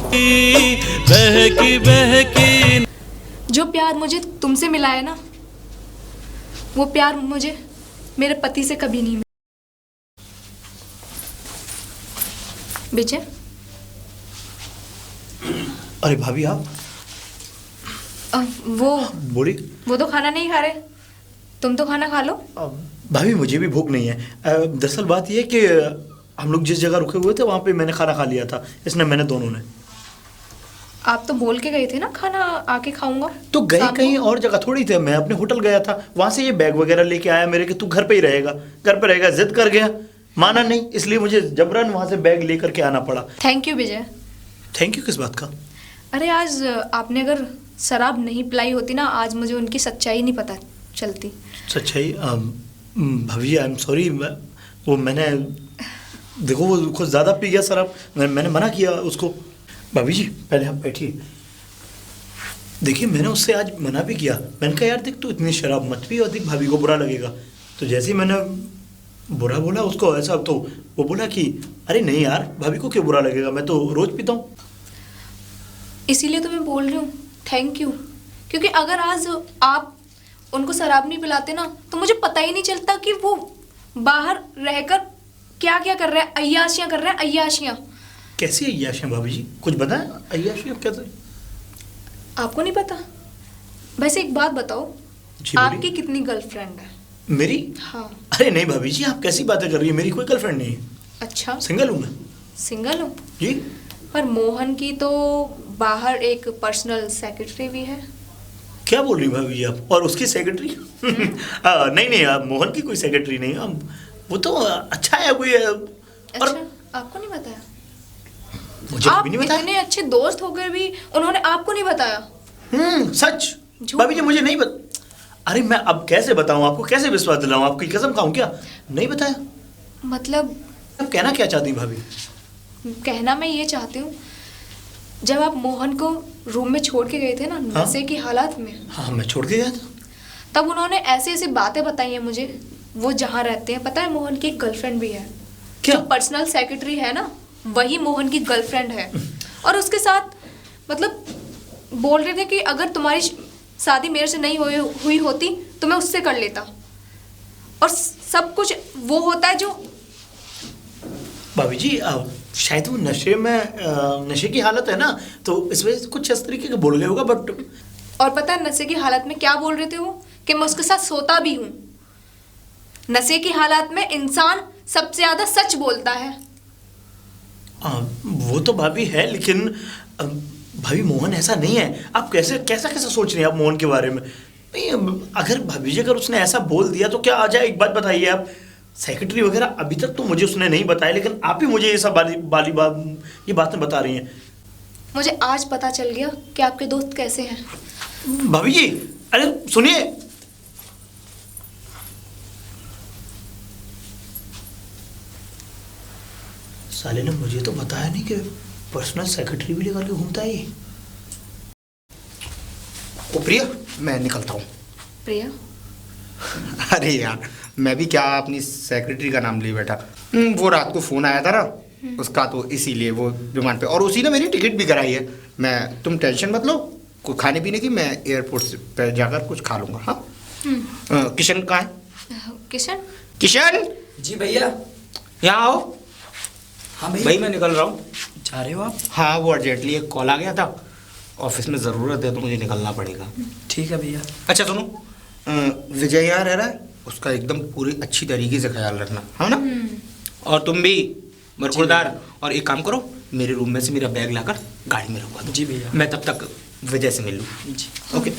बहकी बहकी। जो प्यार मुझे तुमसे मिला है ना, वो प्यार मुझे मेरे पति से कभी नहीं मिला। विजय। अरे भाभी आप वो बोली। वो तो खाना नहीं खा रहे, तुम तो खाना खा लो। भाभी मुझे भी भूख नहीं है। दरअसल बात यह है कि हम लोग जिस जगह रुके हुए थे वहाँ पे मैंने खाना खा लिया था, इसने मैंने दोनों ने। आप तो बोल के गए थे ना खाना आके खाऊंगा। तो गए कहीं और जगह थोड़ी थे, मैं अपने होटल गया था, वहाँ से ये बैग वगैरह लेके आया मेरे कि तू घर पे ही रहेगा, घर पे रहेगा। जिद कर गया, माना नहीं, इसलिए मुझे जबरन वहाँ से बैग लेकर के आना पड़ा। Thank you Vijay. Thank you किस बात का? अरे आज आपने अगर शराब नहीं पिलाई होती ना, आज मुझे उनकी सच्चाई नहीं पता चलती। सच्चाई? भाभी आई एम सॉरी। वो मैंने देखो वो कुछ ज़्यादा पी गया शराब, मैंने मना किया उसको। भाभी जी पहले आप बैठिए। देखिए मैंने उससे आज मना भी किया, मैंने कहा यार देख तू इतनी शराब मत पी और देख भाभी को बुरा लगेगा। तो जैसे ही मैंने बुरा बोला उसको ऐसा, तो वो बोला कि अरे नहीं यार भाभी को क्यों बुरा लगेगा, मैं तो रोज़ पीता हूँ। इसीलिए तो मैं बोल रही हूँ थैंक यू, क्योंकि अगर आज आप उनको शराब नहीं पिलाते ना तो मुझे पता ही नहीं चलता कि वो बाहर रहकर क्या क्या कर रहे हैं, अय्याशियाँ कर रहे हैं, अय्याशियाँ। कैसी अय्याशियाँ भाभी जी, कुछ बताएं? अय्याशियाँ कैसे? आपको नहीं पता? वैसे एक बात बताओ, आपकी कितनी गर्लफ्रेंड है? मेरी? हाँ। अरे नहीं भाभी जी आप कैसी बातें कर रही है, मेरी कोई गर्लफ्रेंड नहीं है। अच्छा, सिंगल हूँ मैं। सिंगल हो? जी। पर मोहन की तो बाहर एक पर्सनल सेक्रेटरी भी है। क्या बोल रही भाभी जी आप? और उसकी सेक्रेटरी? नहीं नहीं आप मोहन की कोई सेक्रेटरी नहीं है, वो तो अच्छा है कोई। अच्छा, आपको नहीं बताया? मुझे आप भी नहीं बताया। इतने अच्छे दोस्त होकर भी उन्होंने आपको नहीं बताया? सच भाभी जी मुझे नहीं अरे मैं अब कैसे बताऊं आपको, कैसे विश्वास दिलाऊं, आपकी कसम खाऊं क्या? नहीं बताया मतलब आप कहना क्या चाहती हैं भाभी? कहना मैं ये चाहती हूँ, जब आप मोहन को रूम में छोड़ के गए थे ना, नशे की हालत में। हाँ मैं छोड़ के गया था। तब उन्होंने ऐसी ऐसी बातें बताई हैं मुझे। वो जहाँ रहते हैं पता है, मोहन की एक गर्लफ्रेंड भी है। क्या? जो पर्सनल सेक्रेटरी है ना, वही मोहन की गर्लफ्रेंड है। और उसके साथ मतलब बोल रहे थे कि अगर तुम्हारी शादी मेरे से नहीं हुई होती तो मैं उससे कर लेता। और सब कुछ वो होता है जो भाभी जी शायद वो नशे में नशे की हालत है ना, तो इस वजह से कुछ इस तरीके के बोल गए होगा। बट और पता है नशे की हालत में क्या बोल रहे थे वो, कि मैं उसके साथ सोता भी हूँ। नशे की हालत में इंसान सबसे ज्यादा सच बोलता है। वो तो भाभी है, लेकिन भाभी मोहन ऐसा नहीं है। आप कैसे कैसा कैसा सोच रही हैं आप मोहन के बारे में? नहीं अगर भाभी जी अगर उसने ऐसा बोल दिया तो क्या आ जाए? एक बात बताइए आप, सेक्रेटरी वगैरह अभी तक तो मुझे उसने नहीं बताया, लेकिन आप ही मुझे ये सब ये बातें बता रही हैं। मुझे आज पता चल गया कि आपके दोस्त कैसे हैं। भाभी जी अरे सुनिए, साले ने मुझे तो बताया नहीं कि पर्सनल सेक्रेटरी भी लेकर के घूमता है ये। ओ प्रिया मैं निकलता हूँ। प्रिया? अरे यार मैं भी क्या अपनी सेक्रेटरी का नाम ले बैठा। वो रात को फ़ोन आया था ना उसका, तो इसीलिए वो विमान पे, और उसी ने मेरी टिकट भी कराई है। मैं तुम टेंशन मत लो, कोई खाने पीने की मैं एयरपोर्ट पर जाकर कुछ खा लूँगा। हाँ किशन कहाँ है? किशन? किशन जी भैया। यहाँ आओ। हाँ भैया। भाई मैं निकल रहा हूँ। जा रहे हो आप? हाँ वो अर्जेंटली एक कॉल आ गया था, ऑफिस में ज़रूरत है तो मुझे निकलना पड़ेगा। ठीक है भैया। अच्छा सुनो, विजय यहाँ रह रहा है, उसका एकदम पूरी अच्छी तरीके से ख्याल रखना है ना। और तुम भी बरखुरदार। और एक काम करो, मेरे रूम में से मेरा बैग लाकर गाड़ी में रखवा दो। जी भैया। मैं तब तक विजय से मिल लूँ। जी ओके।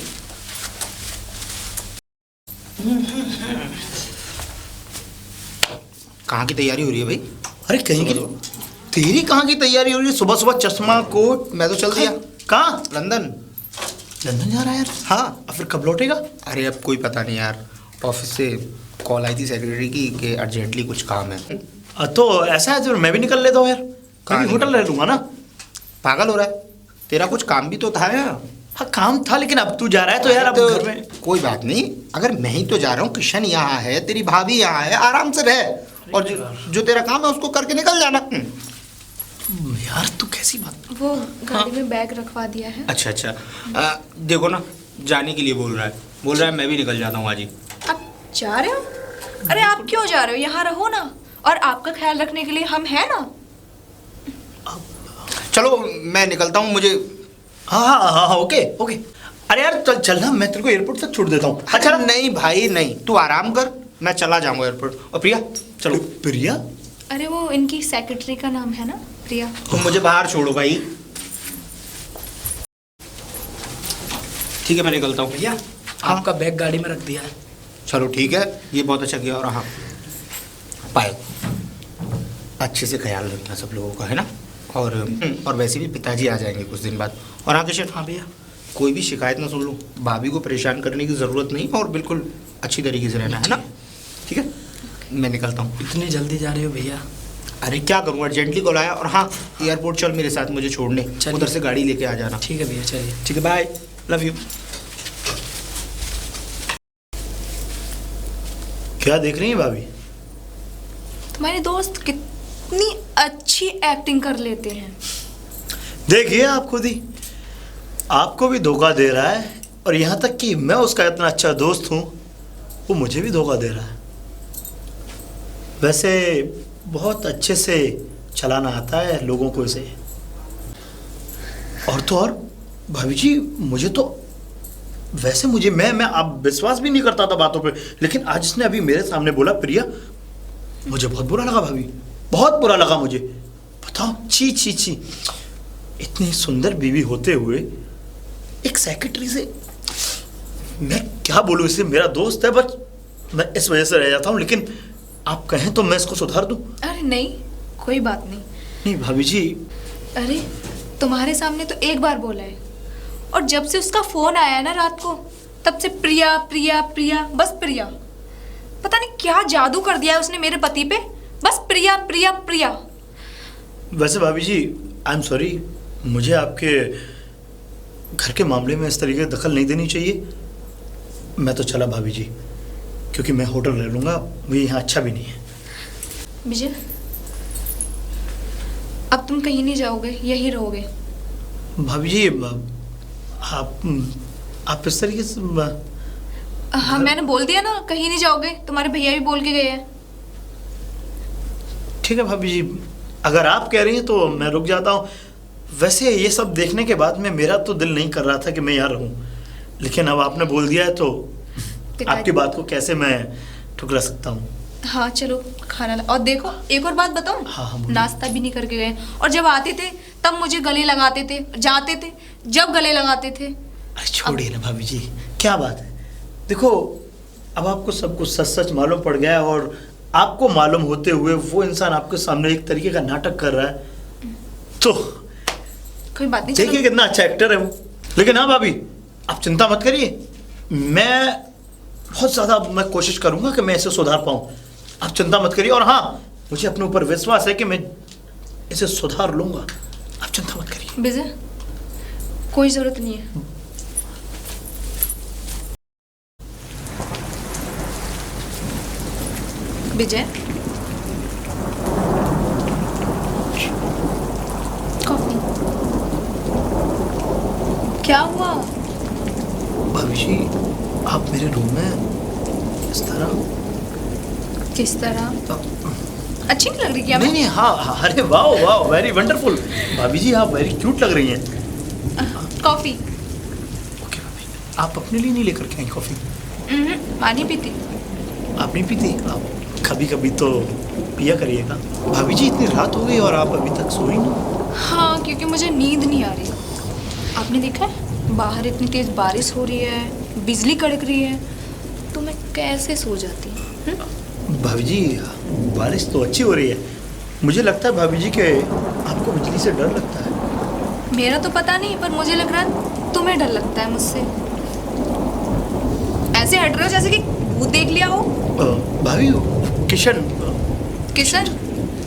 कहाँ की तैयारी हो रही है भाई? अरे कहीं की तेरी कहाँ की तैयारी हो रही है? सुबह सुबह चश्मा कोट। मैं तो चल दिया। कहाँ? लंदन। लंदन जा रहा है यार? हाँ। और फिर कब लौटेगा? अरे अब कोई पता नहीं यार, ऑफिस से कॉल आई थी सेक्रेटरी की कि अर्जेंटली कुछ काम है। तो ऐसा है तो मैं भी निकल लेता हूँ यार, मैं भी होटल रह लूँगा ना। पागल हो रहा है? तेरा कुछ काम भी तो था यार। हाँ काम था, लेकिन अब तू जा रहा है तो यार अब घर में। कोई बात नहीं, अगर मैं ही तो जा रहा हूँ, किशन यहाँ है, तेरी भाभी यहाँ है, आराम से रह और जो तेरा काम है उसको करके निकल जाना। यार तू कैसी बात। वो गाड़ी में बैग रखवा दिया है। अच्छा अच्छा, देखो ना, जाने के लिए बोल रहा है मैं भी निकल जाता हूँ आज ही। आप जा रहे हो? अरे आप क्यों जा रहे हो? यहाँ रहो ना, और आपका ख्याल रखने के लिए हम हैं ना। चलो मैं निकलता हूँ, मुझे। हाँ हाँ हाँ हाँ, ओके ओके। अरे यार चल चल ना, मैं तेरे को एयरपोर्ट तक छोड़ देता हूँ। अच्छा नहीं भाई नहीं, तू आराम कर, मैं चला जाऊँगा एयरपोर्ट। और प्रिया चलो। प्रिया? अरे वो इनकी सेक्रेटरी का नाम है ना, प्रिया। तुम मुझे बाहर छोड़ो भाई। ठीक है मैं निकलता हूँ। भैया आपका बैग गाड़ी में रख दिया है। चलो ठीक है, ये बहुत अच्छा किया। और हाँ पायल, अच्छे से ख्याल रखना सब लोगों का, है ना। और वैसे भी पिताजी आ जाएंगे कुछ दिन बाद। और हाँ किशन, हाँ भैया। कोई भी शिकायत ना सुन लो, भाभी को परेशान करने की ज़रूरत नहीं, और बिल्कुल अच्छी तरीके से रहना, है ना। ठीक है मैं निकलता हूँ। इतनी जल्दी जा रहे हो भैया? अरे क्या करूँ, अर्जेंटली कॉल आया। और हाँ एयरपोर्ट चल मेरे साथ, मुझे छोड़ने, चलिए। उधर से गाड़ी लेके आ जाना। ठीक है भैया, चलिए। ठीक है बाय, लव यू। क्या देख रही है भाभी? तुम्हारे दोस्त कितनी अच्छी एक्टिंग कर लेते हैं। देखिए आप खुद ही, आपको भी धोखा दे रहा है, और यहाँ तक कि मैं उसका इतना अच्छा दोस्त हूँ, वो मुझे भी धोखा दे रहा है। वैसे बहुत अच्छे से चलाना आता है लोगों को इसे। और तो और भाभी जी, मुझे तो वैसे मुझे मैं आप विश्वास भी नहीं करता था बातों पे, लेकिन आज इसने अभी मेरे सामने बोला प्रिया, मुझे बहुत बुरा लगा भाभी, बहुत बुरा लगा मुझे। बताओ, छी छी छी, इतनी सुंदर बीवी होते हुए एक सेक्रेटरी से, मैं क्या बोलूं इसे, मेरा दोस्त है बस मैं इस वजह से रह जाता हूँ, लेकिन आप कहें तो मैं इसको सुधार दूं। अरे नहीं, कोई बात नहीं। नहीं भाभी जी। अरे तुम्हारे सामने तो एक बार बोला है, और जब से उसका फोन आया ना रात को, तब से प्रिया प्रिया प्रिया, बस प्रिया। पता नहीं क्या जादू कर दिया है उसने मेरे पति पे, बस प्रिया प्रिया प्रिया। वैसे भाभी जी आई एम सॉरी, मुझे आपके घर के मामले में इस तरीके से दखल नहीं देनी चाहिए। मैं तो चला भाभी जी, क्योंकि मैं होटल रह लूँगा, मुझे यहाँ अच्छा भी नहीं है। विजय, अब तुम कहीं नहीं जाओगे, यहीं रहोगे। भाभी जी आप इस तरीके से हाँ मैंने बोल दिया ना, कहीं नहीं जाओगे, तुम्हारे भैया भी बोल के गए हैं। ठीक है भाभी जी, अगर आप कह रही हैं तो मैं रुक जाता हूँ। वैसे ये सब देखने के बाद में मेरा तो दिल नहीं कर रहा था कि मैं यहाँ रहूँ, लेकिन अब आपने बोल दिया है तो आपकी बात को कैसे मैं ठुकरा सकता हूँ। हाँ चलो खाना और देखो, एक और बात बताऊँ। हाँ, नाश्ता भी नहीं करके गए, और जब आते थे तब मुझे गले लगाते थे, जाते थे जब गले लगाते थे। अरे छोड़िए ना भाभी जी, क्या बात है। देखो अब आपको सब कुछ सच सच मालूम पड़ गया है, और आपको मालूम होते हुए वो इंसान आपके सामने एक तरीके का नाटक कर रहा है, तो कोई बात नहीं। देखिए कितना अच्छा एक्टर है वो। लेकिन हाँ भाभी, आप चिंता मत करिए, मैं बहुत ज़्यादा मैं कोशिश करूंगा कि मैं इसे सुधार पाऊँ। आप चिंता मत करिए, और हाँ मुझे अपने ऊपर विश्वास है कि मैं इसे सुधार लूंगा। आप चिंता मत करिए। विजय, कोई ज़रूरत नहीं है। विजय, कॉफी। क्या हुआ? भाभी जी, आप मेरे रूम में इस तरह, किस तरह? अच्छी नहीं लग रही क्या नहीं मैं? नहीं, हाँ, अरे वाह वाह, वेरी वंडरफुल। भाभी जी आप वेरी क्यूट लग रही हैं। कॉफी। ओके भाभी, आप अपने लिए नहीं लेकर के आई कॉफी? माँ नहीं पीती। आप नहीं पीती? आप कभी कभी तो पिया करिएगा। भाभी जी इतनी रात हो गई और आप अभी तक सोई नहीं? हाँ, क्योंकि मुझे नींद नहीं आ रही। आपने देखा है बाहर इतनी तेज बारिश हो रही है, बिजली कड़क रही है, तो मैं कैसे सो जाती। भाभी जी बारिश तो अच्छी हो रही है, मुझे लगता है भाभी जी के आपको बिजली से डर लगता है। मेरा तो पता नहीं, पर मुझे लग रहा है तुम्हें डर लगता है मुझसे। ऐसे हट रहे हो जैसे कि भूत देख लिया हो। भाभी किशन।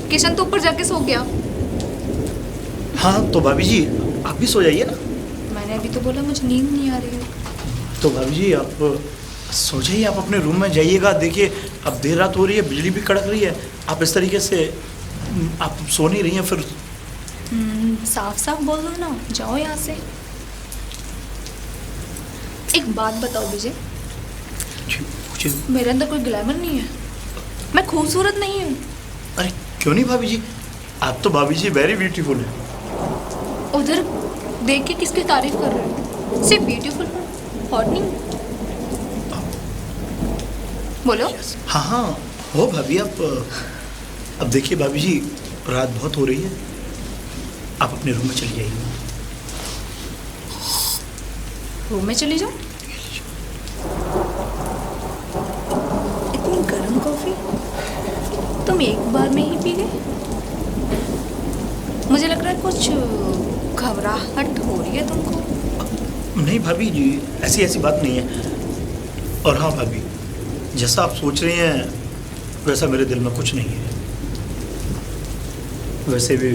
किशन तो ऊपर जाके सो गया। हाँ तो भाभी जी आप भी सो जाइए ना। मैंने अभी तो बोला मुझे नींद नहीं आ रही है। तो भाभी जी आप सो जाइए, आप अपने रूम में जाइएगा। देखिए अब देर रात हो रही है, बिजली भी कड़क रही है, आप इस तरीके से आप सो नहीं रही हैं, फिर साफ साफ बोल दो ना, जाओ यहाँ से। एक बात बताओ विजय, जी, मुझे मेरे अंदर कोई ग्लैमर नहीं है, मैं खूबसूरत नहीं हूँ। अरे क्यों नहीं भाभी जी, आप तो भाभी जी वेरी ब्यूटीफुल है। उधर देख के किसकी तारीफ कर रहे हो? सिर्फ ब्यूटीफुल हॉट नहीं हूँ। बोलो। हाँ हाँ हो भाभी आप। अब देखिए भाभी जी, रात बहुत हो रही है, आप अपने रूम में चली जाइए। रूम में चली जाओ? इतनी गर्म कॉफी तुम एक बार में ही पी गए? मुझे लग रहा है कुछ घबराहट हो रही है तुमको। नहीं भाभी जी, ऐसी ऐसी बात नहीं है। और हाँ भाभी, जैसा आप सोच रही हैं वैसा मेरे दिल में कुछ नहीं है। वैसे भी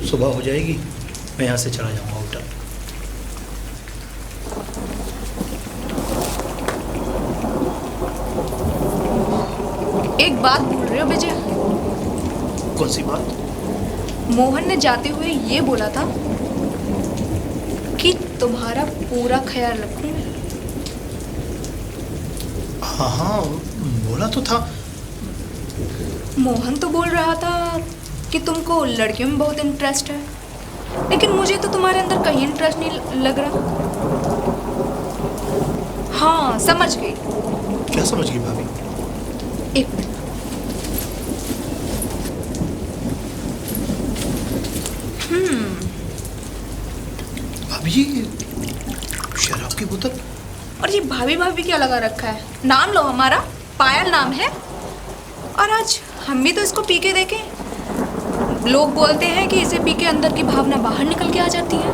सुबह हो जाएगी, मैं यहाँ से चला जाऊँगा होटल। एक बात भूल रहे हो विजय। कौन सी बात? मोहन ने जाते हुए ये बोला था कि तुम्हारा पूरा ख्याल रखूंगा। हाँ हाँ बोला तो था। मोहन तो बोल रहा था कि तुमको लड़कियों में बहुत इंटरेस्ट है, लेकिन मुझे तो तुम्हारे अंदर कहीं इंटरेस्ट नहीं लग रहा। हाँ समझ गई। क्या समझ गई भाभी? एक मिनट। भाभी जी, शराब की बोतल? और ये भाभी भाभी क्या लगा रखा है? नाम लो हमारा, पायल नाम है। और आज हम भी तो इसको पी के देखें। लोग बोलते हैं कि इसे पी के अंदर की भावना बाहर निकल के आ जाती है।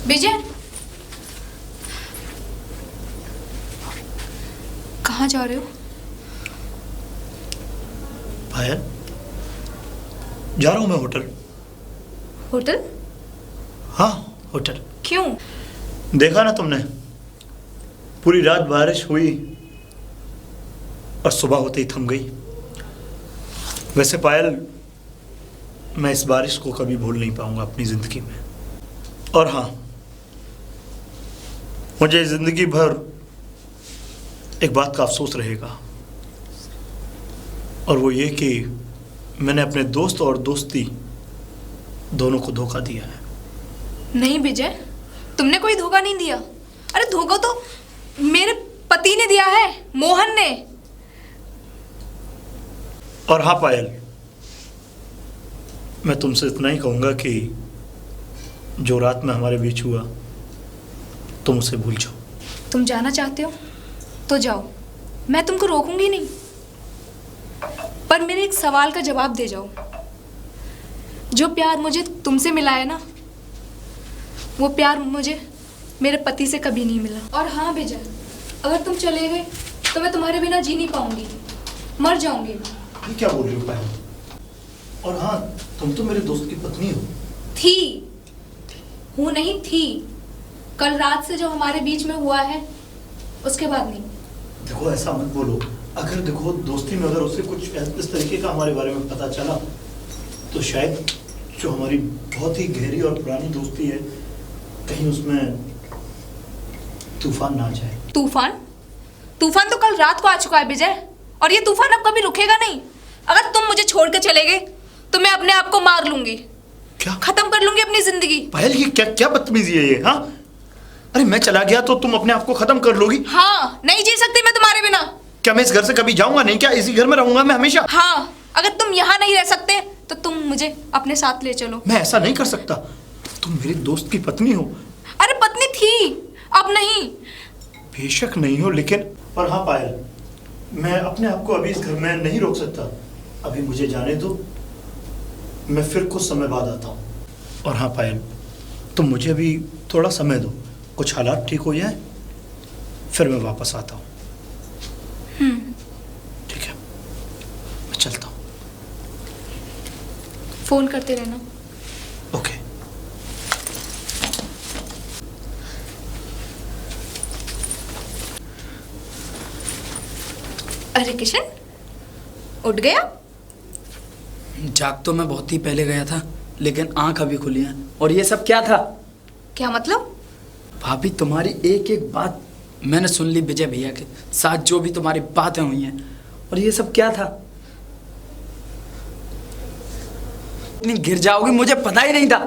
विजय, कहाँ जा रहे हो? पायल, जा रहा हूँ मैं होटल। होटल? हाँ होटल। क्यों? देखा ना तुमने, पूरी रात बारिश हुई और सुबह होते ही थम गई। वैसे पायल, मैं इस बारिश को कभी भूल नहीं पाऊंगा अपनी जिंदगी में। और हाँ, मुझे जिंदगी भर एक बात का अफसोस रहेगा, और वो ये कि मैंने अपने दोस्त और दोस्ती दोनों को धोखा दिया है। नहीं विजय, तुमने कोई धोखा नहीं दिया। अरे धोखा तो मेरे पति ने दिया है, मोहन ने। और हाँ पायल, मैं तुमसे इतना ही कहूँगा कि जो रात में हमारे बीच हुआ तुम उसे भूल जाओ। तुम जाना चाहते हो तो जाओ, मैं तुमको रोकूंगी नहीं, पर मेरे एक सवाल का जवाब दे जाओ। जो प्यार मुझे तुमसे मिला है ना, वो प्यार मुझे मेरे पति से कभी नहीं मिला। और हाँ विजय, अगर तुम चले गए तो मैं तुम्हारे बिना जी नहीं पाऊंगी, मर जाऊंगी मैं। ये क्या बोल रही हो पायल? और हाँ, तुम तो मेरे दोस्त की पत्नी हो। थी, हूँ नहीं थी। कल रात से जो हमारे बीच में हुआ है उसके बाद नहीं। देखो ऐसा मत बोलो। अगर देखो दोस्ती में अगर उसे कुछ इस तरीके का हमारे बारे में पता चला तो शायद जो हमारी बहुत ही गहरी और पुरानी दोस्ती है कहीं उसमें तूफान ना आ जाए। तूफान? तूफान तो कल रात को आ चुका है विजय, और ये तूफान अब कभी रुकेगा नहीं। अगर तुम मुझे छोड़ के चले गए तो मैं अपने आप को मार लूंगी। क्या? खत्म कर लूंगी अपनी जिंदगी। पायल, ये क्या क्या बदतमीजी है ये? हाँ, अरे मैं चला गया तो तुम अपने आप को खत्म कर लोगी? हाँ, नहीं जी सकती मैं तुम्हारे बिना। क्या मैं इस घर से कभी जाऊंगा नहीं? क्या इसी घर में रहूंगा मैं हमेशा? हाँ, अगर तुम यहाँ नहीं रह सकते तो तुम मुझे अपने साथ ले चलो। मैं ऐसा नहीं कर सकता। तुम मेरी दोस्त की पत्नी हो। अरे पत्नी थी, अब नहीं। बेशक नहीं हो, लेकिन पर हाँ पायल, मैं अपने आप को अभी इस घर में नहीं रोक सकता। अभी मुझे जाने दो, मैं फिर कुछ समय बाद आता हूँ। और हाँ पायल, तुम मुझे अभी थोड़ा समय दो, कुछ हालात ठीक हो जाए, फिर मैं वापस आता हूँ। ठीक है, मैं चलता हूँ। फोन करते रहना। ओके। अरे किशन, उठ गया? जाग तो मैं बहुत ही पहले गया था, लेकिन आंख अभी खुली है। और ये सब क्या था? क्या मतलब? भाभी, तुम्हारी एक एक बात मैंने सुन ली विजय भैया के साथ, जो भी तुम्हारी बातें हुई हैं। और ये सब क्या था? इतनी गिर जाओगी मुझे पता ही नहीं था।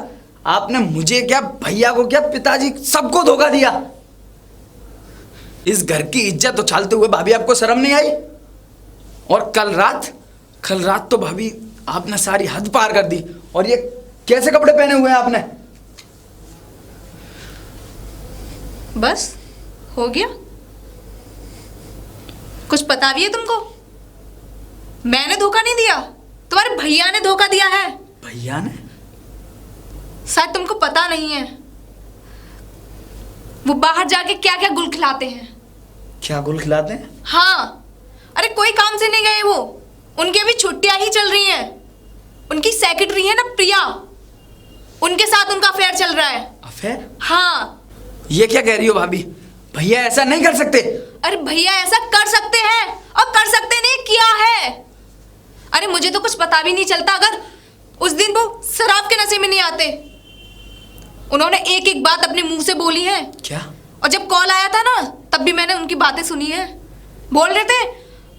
आपने मुझे क्या, भैया को क्या, पिताजी सबको धोखा दिया। इस घर की इज्जत उछालते हुए भाभी आपको शर्म नहीं आई? और कल रात तो भाभी आपने सारी हद पार कर दी। और ये कैसे कपड़े पहने हुए हैं आपने? बस हो गया? कुछ पता भी है तुमको? मैंने धोखा नहीं दिया, तुम्हारे भैया ने धोखा दिया है। भैया ने? शायद तुमको पता नहीं है, वो बाहर जाके क्या क्या गुल खिलाते हैं। क्या गुल खिलाते हैं? हाँ, अरे कोई काम से नहीं गए वो, उनकी अभी छुट्टियां ही चल रही हैं। उनकी सेक्रेटरी है ना प्रिया, उनके साथ उनका अफेयर चल रहा है। अफेयर? हाँ। ये क्या कह रही हो भाभी? भैया ऐसा नहीं कर सकते। अरे भैया ऐसा कर सकते हैं, और कर सकते नहीं किया है। अरे मुझे तो कुछ पता भी नहीं चलता अगर उस दिन वो शराब के नशे में नहीं आते। उन्होंने एक एक बात अपने मुंह से बोली है। क्या? और जब कॉल आया था ना, तब भी मैंने उनकी बातें सुनी है। बोल रहे थे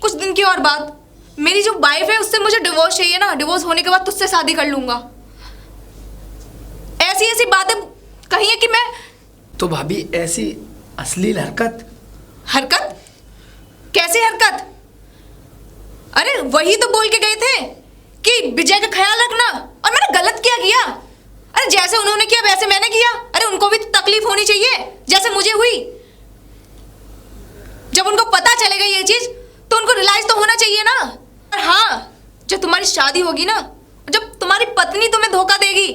कुछ दिन की और बात, मेरी जो वाइफ है उससे मुझे डिवोर्स चाहिए ना, डिवोर्स होने के बाद तुझसे शादी कर लूंगा। ऐसी ऐसी बातें कही है कि मैं। तो भाभी ऐसी अश्लील हरकत? हरकत? कैसी हरकत? अरे वही तो बोल के गए थे कि विजय का ख्याल रखना, और मैंने गलत क्या किया? अरे जैसे उन्होंने किया वैसे मैंने किया। अरे उनको भी तो तकलीफ होनी चाहिए जैसे मुझे हुई। जब उनको पता चलेगा ये चीज तो उनको रियलाइज तो होना चाहिए ना। और हाँ, जब तुम्हारी शादी होगी ना, जब तुम्हारी पत्नी तुम्हें धोखा देगी,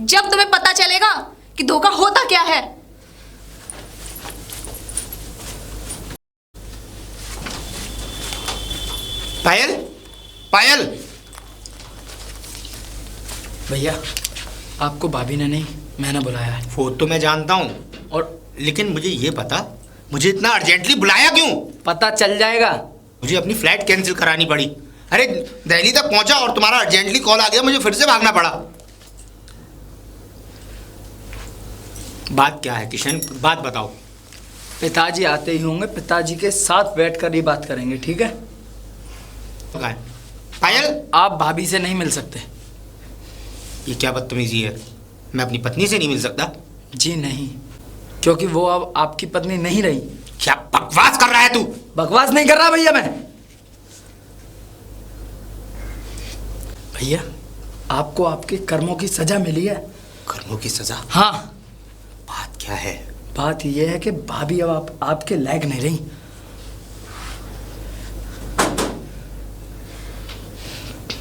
जब तुम्हें पता चलेगा कि धोखा होता क्या है। पायल, पायल। भैया, आपको भाभी ने नहीं, मैंने बुलाया है। वो तो मैं जानता हूँ, और लेकिन मुझे ये पता, मुझे इतना अर्जेंटली बुलाया क्यों? पता चल जाएगा। मुझे अपनी फ्लाइट कैंसिल करानी पड़ी। अरे दिल्ली तक पहुंचा और तुम्हारा अर्जेंटली कॉल आ गया, मुझे फिर से भागना पड़ा। बात क्या है किशन, बात बताओ। पिताजी आते ही होंगे, पिताजी के साथ बैठकर ही बात करेंगे, ठीक है? पायल, आप भाभी से नहीं मिल सकते। ये क्या बदतमीजी है? मैं अपनी पत्नी से नहीं मिल सकता? जी नहीं, क्योंकि वो अब आपकी पत्नी नहीं रही। क्या बकवास कर रहा है तू? बकवास नहीं कर रहा भैया मैं। भैया, आपको आपके कर्मों की सजा मिली है। कर्मों की सजा? हाँ। बात क्या है? बात यह है कि भाभी अब आपके लायक नहीं रही।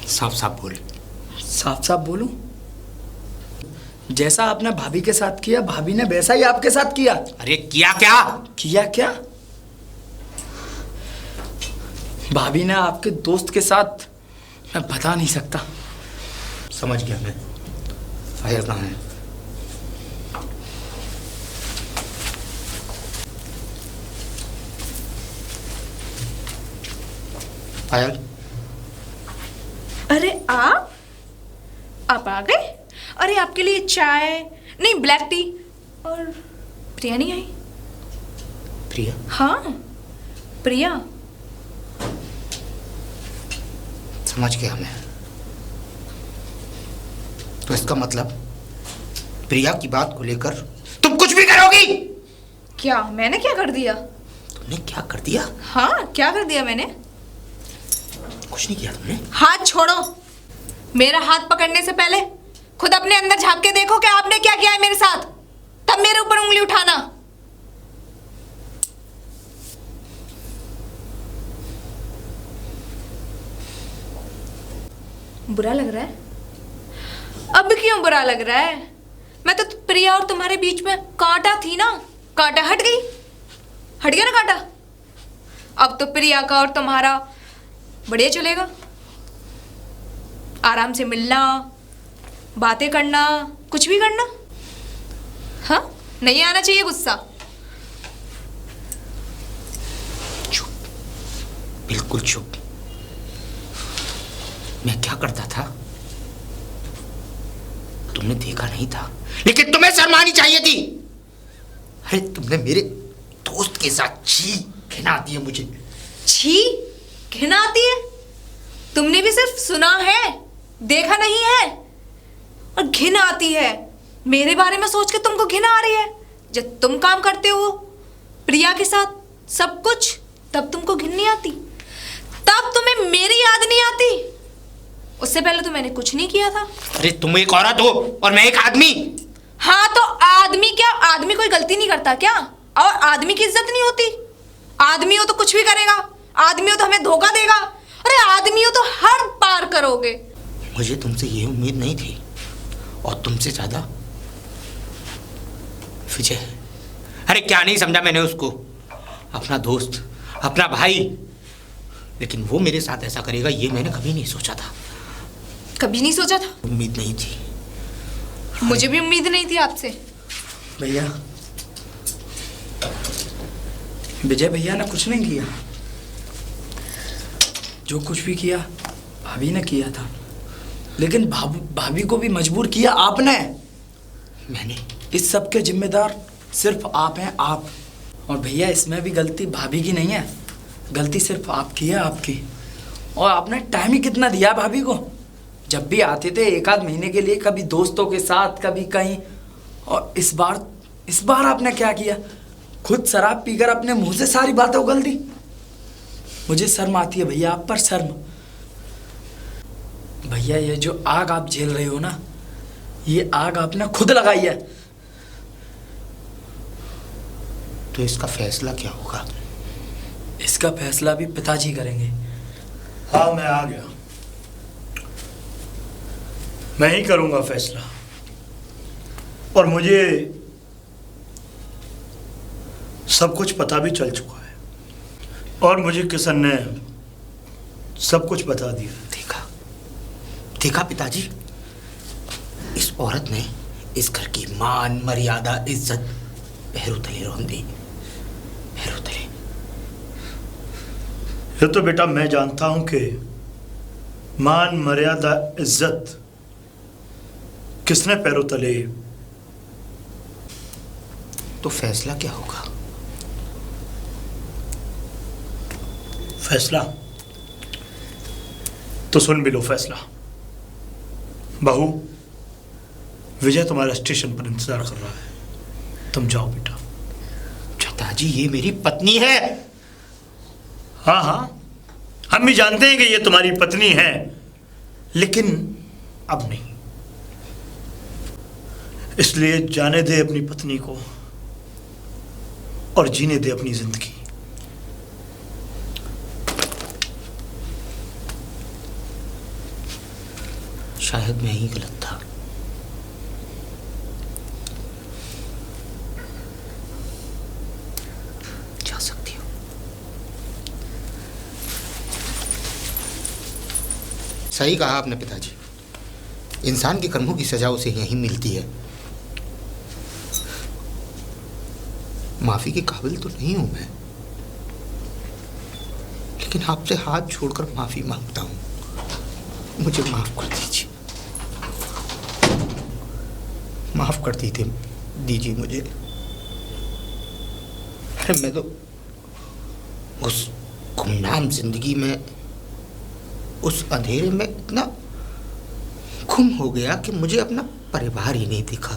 साफ साफ बोल। साफ साफ बोलूं? जैसा आपने भाभी के साथ किया, भाभी ने वैसा ही आपके साथ किया। अरे किया क्या? किया क्या? भाभी ने आपके दोस्त के साथ, मैं बता नहीं सकता। समझ गया मैं। पायल कहाँ है? पायल, अरे आप आ गए? अरे आपके लिए चाय नहीं, ब्लैक टी और प्रिया नहीं आई। प्रिया? हाँ, प्रिया। समझ गया मैं। तो इसका मतलब प्रिया की बात को लेकर तुम कुछ भी करोगी? क्या मैंने क्या कर दिया? तुमने क्या कर दिया? हाँ, क्या कर दिया मैंने? कुछ नहीं किया तुमने। हाथ छोड़ो। मेरा हाथ पकड़ने से पहले खुद अपने अंदर झांक के देखो कि आपने क्या किया है मेरे साथ, तब मेरे ऊपर उंगली उठाना। बुरा लग रहा है? अब क्यों बुरा लग रहा है? मैं तो प्रिया और तुम्हारे बीच में कांटा थी ना, कांटा हट गई, हट गया ना कांटा। अब तो प्रिया का और तुम्हारा बढ़िया चलेगा। आराम से मिलना, बातें करना, कुछ भी करना। हाँ, नहीं आना चाहिए गुस्सा। चुप, बिल्कुल चुप। मैं क्या करता था तुमने देखा नहीं था, लेकिन तुम्हें शर्म आनी चाहिए थी। अरे तुमने मेरे दोस्त के साथ छी खिनाती है मुझे। छी घिनाती है? तुमने भी सिर्फ सुना है, देखा नहीं है। और घिन आती है मेरे बारे में सोच के, तुमको घिन आ रही है। जब तुम काम करते हो प्रिया के साथ सब कुछ, तब तुमको घिन नहीं आती, तब तुम्हें मेरी याद नहीं आती। उससे पहले तो मैंने कुछ नहीं किया था। अरे तुम एक औरत हो और मैं एक आदमी। हाँ तो आदमी क्या, आदमी कोई गलती नहीं करता क्या? और आदमी की इज्जत नहीं होती? आदमी हो तो कुछ भी करेगा, आदमी हो तो हमें धोखा देगा। अरे आदमी हो तो हर पार करोगे। मुझे तुमसे ये उम्मीद नहीं थी, और तुमसे ज्यादा विजय। अरे क्या नहीं समझा मैंने उसको, अपना दोस्त, अपना भाई, लेकिन वो मेरे साथ ऐसा करेगा ये मैंने कभी नहीं सोचा था। कभी नहीं सोचा था? उम्मीद नहीं थी। मुझे भी उम्मीद नहीं थी आपसे। भैया, विजय भैया ने कुछ नहीं किया। जो कुछ भी किया भाभी ने किया था, लेकिन भाभी को भी मजबूर किया आपने। मैंने? इस सब के जिम्मेदार सिर्फ आप हैं, आप। और भैया इसमें भी गलती भाभी की नहीं है, गलती सिर्फ आपकी है, आपकी। और आपने टाइम ही कितना दिया भाभी को। जब भी आते थे एक आध महीने के लिए, कभी दोस्तों के साथ, कभी कहीं। और इस बार आपने क्या किया? खुद शराब पीकर अपने मुंह से सारी बातें उगल दी। मुझे शर्म आती है भैया, आप पर शर्म। भैया ये जो आग आप झेल रहे हो ना, ये आग आपने खुद लगाई है। तो इसका फैसला क्या होगा? इसका फैसला भी पिताजी करेंगे। हाँ, मैं आ गया, मैं ही करूंगा फैसला। और मुझे सब कुछ पता भी चल चुका है, और मुझे किशन ने सब कुछ बता दिया। देखा पिताजी, इस औरत ने इस घर की मान, मर्यादा, इज्जत पैरों तले रोन दी, पैरों तले। ये तो बेटा मैं जानता हूं कि मान, मर्यादा, इज्जत किसने पैरों तले। तो फैसला क्या होगा? फैसला तो सुन भी लो फैसला। बहू, विजय तुम्हारा स्टेशन पर इंतजार कर रहा है, तुम जाओ बेटा। पिताजी ये मेरी पत्नी है। हाँ हाँ, हम भी जानते हैं कि ये तुम्हारी पत्नी है, लेकिन अब नहीं। इसलिए जाने दे अपनी पत्नी को और जीने दे अपनी जिंदगी। शायद मैं ही गलत था। जा सकती हो। सही कहा आपने पिताजी, इंसान के कर्मों की सजा उसे यहीं मिलती है। माफी के काबिल तो नहीं हूं मैं, लेकिन आपसे हाथ छोड़कर माफी मांगता हूं। मुझे माफ कर दीजिए, माफ कर दीजिए दीजिए मुझे। अरे मैं तो उस गुमनाम जिंदगी में, उस अंधेरे में इतना गुम हो गया कि मुझे अपना परिवार ही नहीं दिखा।